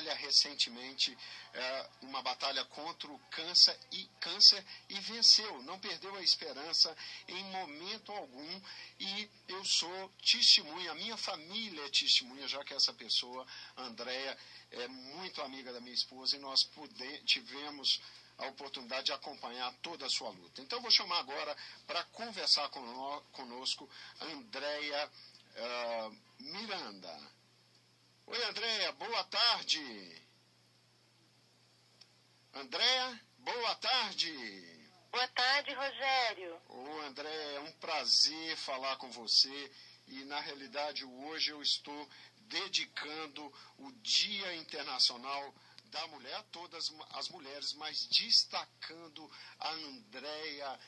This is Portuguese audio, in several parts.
batalha recentemente, uma batalha contra o câncer e venceu, não perdeu a esperança em momento algum, e eu sou testemunha, a minha família é testemunha, já que essa pessoa, Andréia, é muito amiga da minha esposa, e nós tivemos a oportunidade de acompanhar toda a sua luta. Então, vou chamar agora para conversar conosco Andréia Miranda. Oi, Andréia, boa tarde. Andréia, boa tarde. Boa tarde, Rogério. Ô, Andréia, é um prazer falar com você, e na realidade hoje eu estou dedicando o Dia Internacional da Mulher a todas as mulheres, mas destacando a Andréia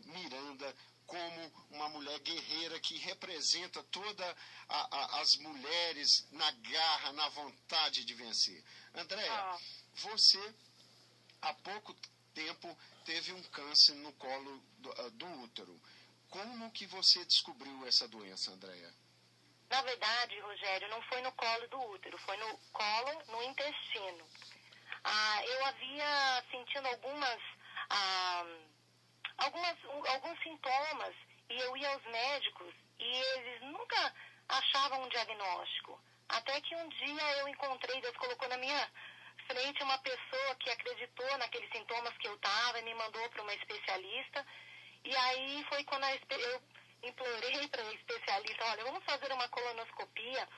Miranda como uma mulher guerreira que representa todas as mulheres na garra, na vontade de vencer. Andréia, você há pouco tempo teve um câncer no colo do útero. Como que você descobriu essa doença, Andréia? Na verdade, Rogério, não foi no colo do útero, foi no colo, no intestino. Eu havia sentindo alguns sintomas, e eu ia aos médicos e eles nunca achavam um diagnóstico. Até que um dia eu encontrei, Deus colocou na minha frente uma pessoa que acreditou naqueles sintomas que eu estava e me mandou para uma especialista. E aí foi quando eu implorei para a especialista: olha, vamos fazer uma colonoscopia,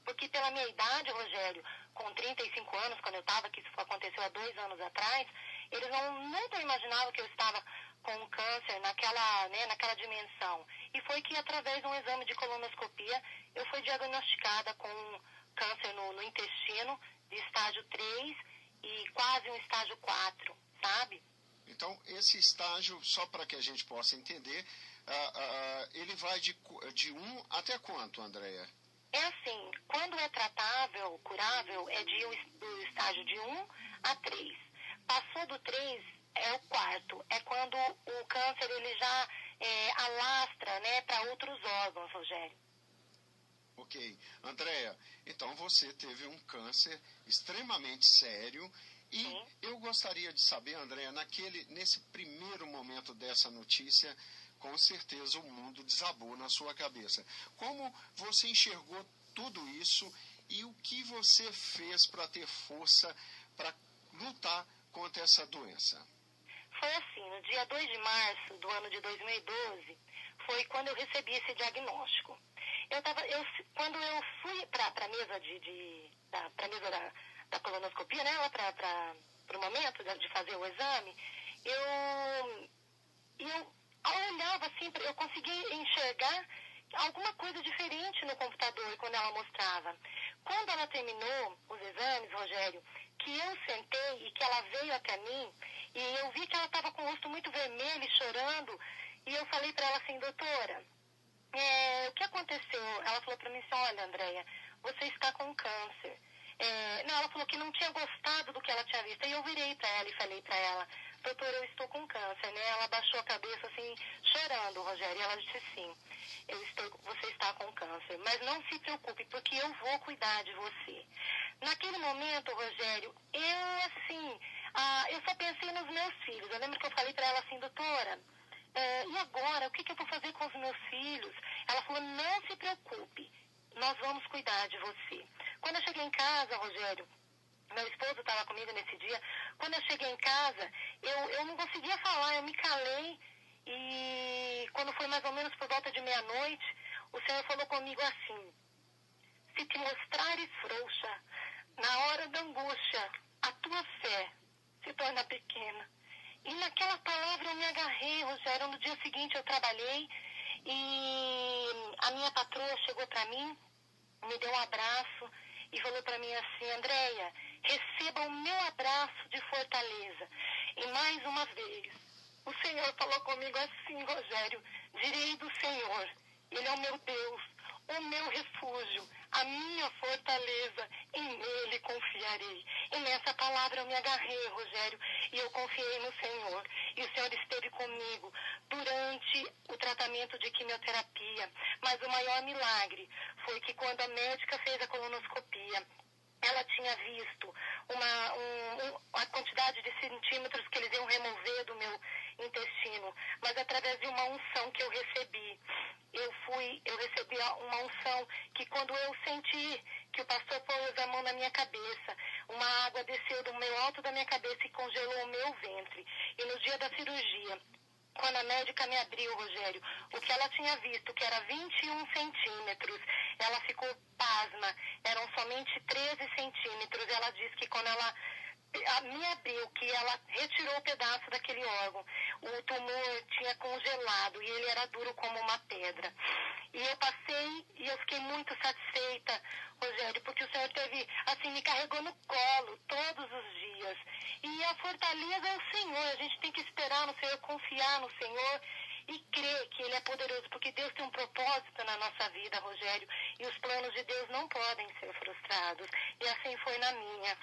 porque pela minha idade, Rogério, com 35 anos, quando eu estava, que isso aconteceu há 2 anos atrás, eles nunca imaginavam que eu estava com um câncer naquela dimensão. E foi que, através de um exame de colonoscopia, eu fui diagnosticada com um câncer no intestino de estágio 3 e quase um estágio 4, sabe? Então, esse estágio, só para que a gente possa entender, ele vai de 1 até quanto, Andréia? É assim, quando é tratável, curável, é do estágio de 1 a 3. Passou do 3, é o 4. É quando o câncer ele já alastra, né, para outros órgãos, Rogério. Ok. Andréia, então você teve um câncer extremamente sério. E sim, eu gostaria de saber, Andréia, nesse primeiro momento dessa notícia, com certeza o mundo desabou na sua cabeça. Como você enxergou tudo isso e o que você fez para ter força para lutar contra essa doença? Foi assim, no dia 2 de março do ano de 2012, foi quando eu recebi esse diagnóstico. Quando eu fui para a mesa da colonoscopia, né, para o momento de fazer o exame, eu olhava assim, eu conseguia enxergar alguma coisa diferente no computador quando ela mostrava. Quando ela terminou os exames, Rogério, que eu sentei e que ela veio até mim, e eu vi que ela estava com o rosto muito vermelho e chorando, e eu falei para ela assim: doutora, o que aconteceu? Ela falou para mim assim: olha, Andréia, você está com câncer. Não, ela falou que não tinha gostado do que ela tinha visto. E eu virei para ela e falei para ela: doutora, eu estou com câncer, né? Ela baixou a cabeça assim, chorando, Rogério, e ela disse: sim, você está com câncer, mas não se preocupe, porque eu vou cuidar de você. Naquele momento, Rogério, eu só pensei nos meus filhos. Eu lembro que eu falei para ela assim: doutora, e agora, o que eu vou fazer com os meus filhos? Ela falou: não se preocupe, nós vamos cuidar de você. Quando eu cheguei em casa, Rogério, meu esposo estava comigo nesse dia, quando eu cheguei em casa, eu não conseguia falar, eu me calei, e quando foi mais ou menos por volta de meia-noite, o Senhor falou comigo assim: se te mostrares frouxa, na hora da angústia, a tua fé se torna pequena. E naquela palavra eu me agarrei, Rogério. No dia seguinte eu trabalhei e a minha patroa chegou para mim, me deu um abraço e falou para mim assim: Andréia, receba o meu abraço de fortaleza. E mais uma vez, o Senhor falou comigo assim: Rogério, direi do Senhor, Ele é o meu Deus, o meu refúgio, a minha fortaleza, em Ele confiarei. E nessa palavra eu me agarrei, Rogério, e eu confiei no Senhor. E o Senhor esteve comigo durante o tratamento de quimioterapia. Mas o maior milagre foi que quando a médica fez a colonoscopia, ela tinha visto a quantidade de centímetros que eles iam remover do meu intestino, mas através de uma unção que eu recebi. Eu recebi uma unção que quando eu senti que o pastor pôs a mão na minha cabeça, uma água desceu do meu alto da minha cabeça e congelou o meu ventre. E no dia da cirurgia, quando a médica me abriu, Rogério, o que ela tinha visto, que era 21 centímetros, ela ficou pasma, eram somente 13 centímetros. Ela disse que quando ela me abriu, que ela retirou o pedaço daquele órgão, o tumor tinha congelado e ele era duro como uma pedra. E eu passei e eu fiquei muito satisfeita, Rogério, porque o Senhor teve, assim, me carregou no colo todos os dias. E a fortaleza é o Senhor, a gente tem que esperar no Senhor, confiar no Senhor e crer que Ele é poderoso, porque Deus tem um propósito na nossa vida, Rogério, e os planos de Deus não podem ser frustrados. E assim foi na minha.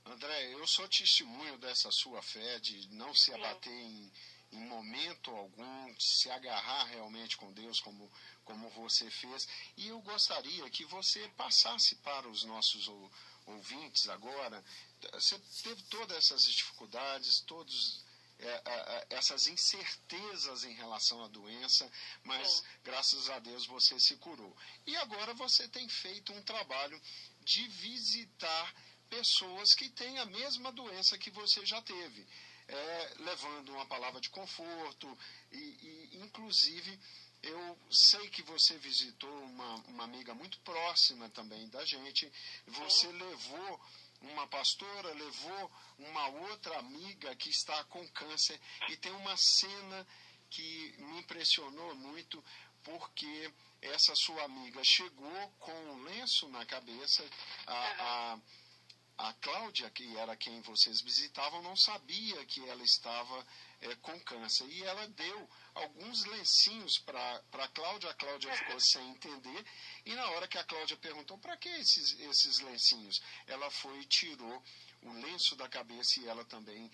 André, eu sou testemunho dessa sua fé de não se abater em momento algum, de se agarrar realmente com Deus como você fez. E eu gostaria que você passasse para os nossos ouvintes agora. Você teve todas essas dificuldades, essas incertezas em relação à doença, mas graças a Deus você se curou. E agora você tem feito um trabalho de visitar pessoas que têm a mesma doença que você já teve, levando uma palavra de conforto e inclusive, eu sei que você visitou uma amiga muito próxima também da gente, você levou uma pastora, levou uma outra amiga que está com câncer, e tem uma cena que me impressionou muito, porque essa sua amiga chegou com um lenço na cabeça, a Cláudia, que era quem vocês visitavam, não sabia que ela estava com câncer. E ela deu alguns lencinhos para a Cláudia ficou sem entender. E na hora que a Cláudia perguntou, para que esses lencinhos? Ela foi e tirou o lenço da cabeça e ela também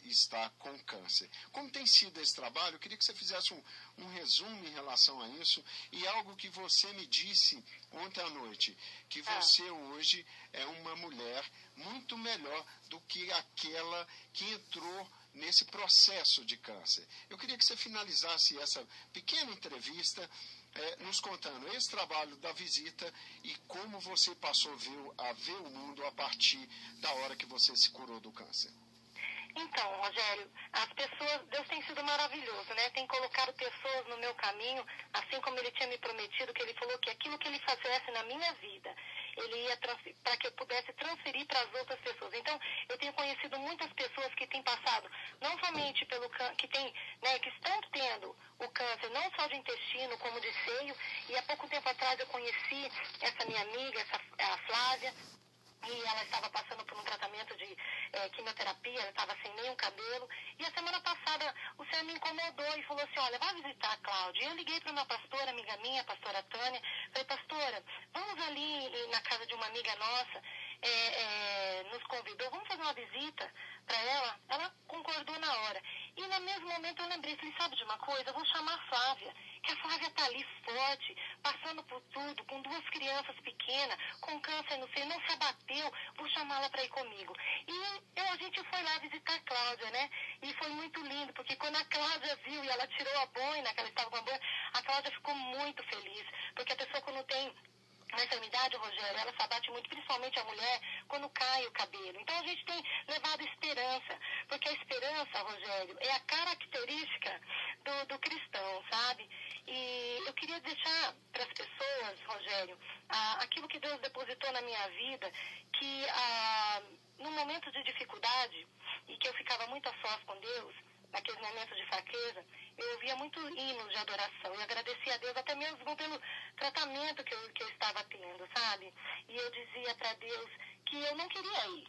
está com câncer. Como tem sido esse trabalho? Eu queria que você fizesse um resumo em relação a isso e algo que você me disse ontem à noite, que você hoje é uma mulher muito melhor do que aquela que entrou nesse processo de câncer. Eu queria que você finalizasse essa pequena entrevista nos contando esse trabalho da visita e como você passou a ver o mundo a partir da hora que você se curou do câncer. Então, Rogério, as pessoas, Deus tem sido maravilhoso, né? Tem colocado pessoas no meu caminho, assim como Ele tinha me prometido, que Ele falou que aquilo que Ele fizesse na minha vida, Ele ia para que eu pudesse transferir para as outras pessoas. Então, eu tenho conhecido muitas pessoas que têm passado, não somente pelo câncer, que estão tendo o câncer, não só de intestino, como de seio, e há pouco tempo atrás eu conheci essa minha amiga, a Flávia, e ela estava passando por um tratamento de quimioterapia, ela estava sem nenhum cabelo, e a semana passada o Senhor me incomodou e falou assim, olha, vai visitar a Cláudia. E eu liguei para uma pastora, amiga minha, a pastora Tânia, falei, pastora, vamos ali na casa de uma amiga nossa, nos convidou, vamos fazer uma visita para ela. Ela concordou na hora. E no mesmo momento eu lembrei, falei, sabe de uma coisa? Eu vou chamar a Flávia, que a Flávia está ali forte, passando por tudo, com 2 crianças pequenas, com câncer no seio, não se abateu, vou chamá-la para ir comigo. E a gente foi lá visitar a Cláudia, né? E foi muito lindo, porque quando a Cláudia viu e ela tirou a boina, que ela estava com a boina, a Cláudia ficou muito feliz, porque a pessoa quando tem na enfermidade, Rogério, ela se abate muito, principalmente a mulher, quando cai o cabelo. Então a gente tem levado esperança, porque a esperança, Rogério, é a característica do cristão, sabe? E eu queria deixar para as pessoas, Rogério, aquilo que Deus depositou na minha vida, que no momento de dificuldade, e que eu ficava muito a sós com Deus, naqueles momentos de fraqueza, eu ouvia muito hinos de adoração e agradecia a Deus até mesmo pelo tratamento que eu estava tendo, sabe? E eu dizia para Deus que eu não queria ir,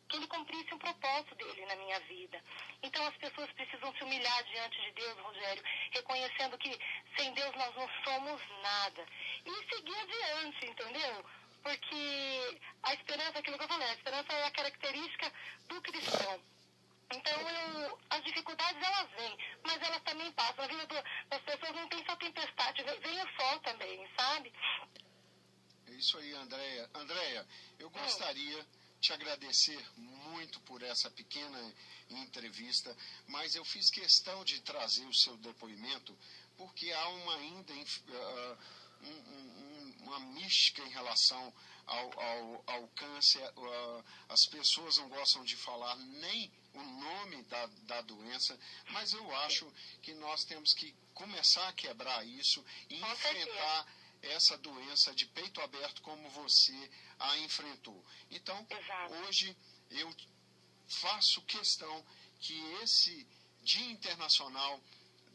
que Ele cumprisse um propósito dele na minha vida. Então as pessoas precisam se humilhar diante de Deus, Rogério, reconhecendo que sem Deus nós não somos nada. E seguir adiante, entendeu? Porque a esperança, aquilo que eu falei, a esperança é a característica do cristão. Então, as dificuldades, elas vêm, mas elas também passam. A vida das pessoas não tem só tempestade, vem o sol também, sabe? É Isso aí, Andréia. Andréia, eu gostaria te agradecer muito por essa pequena entrevista, mas eu fiz questão de trazer o seu depoimento porque há uma mística em relação ao câncer. As pessoas não gostam de falar nem o nome da doença, mas eu acho que nós temos que começar a quebrar isso e enfrentar essa doença de peito aberto como você a enfrentou. Então, hoje eu faço questão que esse Dia Internacional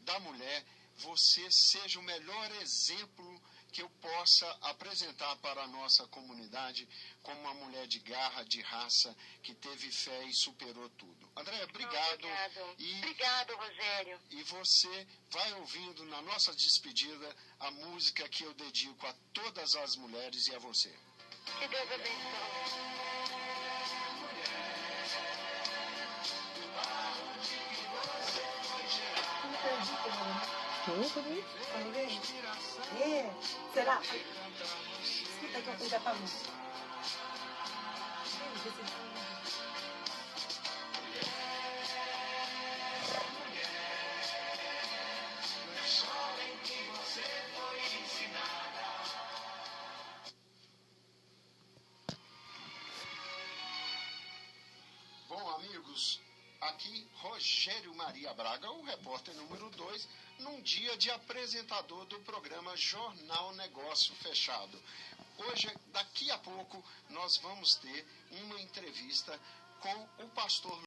da Mulher, você seja o melhor exemplo que eu possa apresentar para a nossa comunidade como uma mulher de garra, de raça, que teve fé e superou tudo. Andréia, obrigado. Obrigado, Rogério. E você vai ouvindo na nossa despedida a música que eu dedico a todas as mulheres e a você. Que Deus abençoe. Será? Escuta que eu fui dar pra música. Bom, amigos, aqui Rogério Maria Braga, o repórter número 2, num dia de apresentador do programa Jornal Negócio Fechado. Hoje, daqui a pouco, nós vamos ter uma entrevista com o pastor